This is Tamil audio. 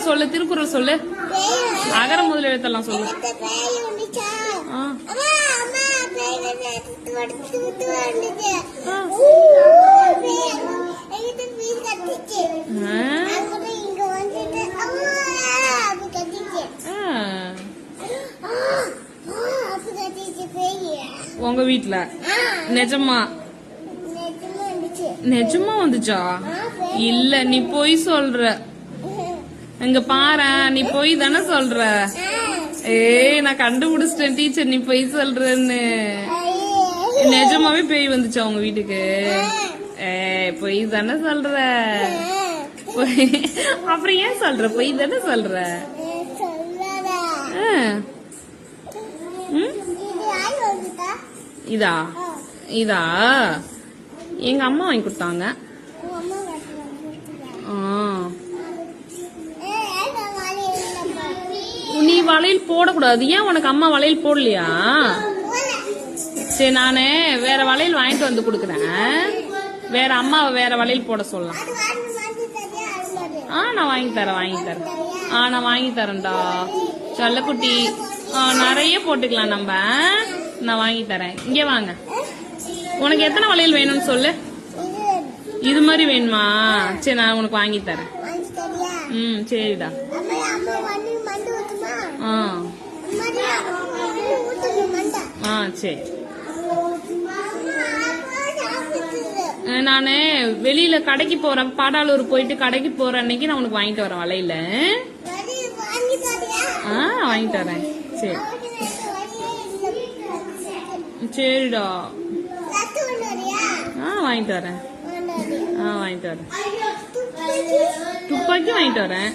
சொல்லு, திருக்குறள் சொல்லு. அகர முதல் எழுத்தெல்லாம் சொல்லு. உங்க வீட்டுல நிஜமா நிஜமா வந்துச்சா? இல்ல, நீ பொய் சொல்ற. இங்க பாரு, நீ பொய் தானே சொல்ற. ஏய், நான் கண்டுபிடிச்சிட்டேன் டீச்சர், நீ பொய் சொல்றன்னு. நிஜமாவே பேய் வந்துச்சா உங்க வீட்டுக்கு? ஏய், பொய் தானே சொல்ற. அப்புறம் ஏன் சொல்ற? பொய் தானே சொல்ற. இதா இதா எங்க அம்மா வாங்கி கொடுத்தாங்க. நீ வளையல் போடக்கூடாது. ஏன் உனக்கு அம்மா வளையல் போடலையா? சரி, நானு வேற வளையல் வாங்கிட்டு வந்து குடுக்கறேன். வேற அம்மாவை வேற வளையல் போட சொல்லலாம். நான் வாங்கி தரேன். நான் வாங்கி தரேன்டா செல்லக்குட்டி. நிறைய போட்டுக்கலாம் நம்ம. நான் வாங்கி தரேன். இங்க வாங்க. உனக்கு எத்தனை வளையல் வேணும்னு சொல்லு. இது மாதிரி வேணுமா? சரி, நான் உனக்கு வாங்கி தரேன். சரிடா. சரி. நானு வெளியில கடைக்கு போறேன். பாடாலூர் போயிட்டு கடைக்கு போற அன்னைக்கு நான் உனக்கு வாங்கிட்டு வரேன் வளையல. வாங்கிட்டு வரேன். சரி சரிடா. வாங்கிட்டு வரேன். வாங்கிட்டு வரேன். துப்பாக்கி வாங்கிட்டு வரேன்.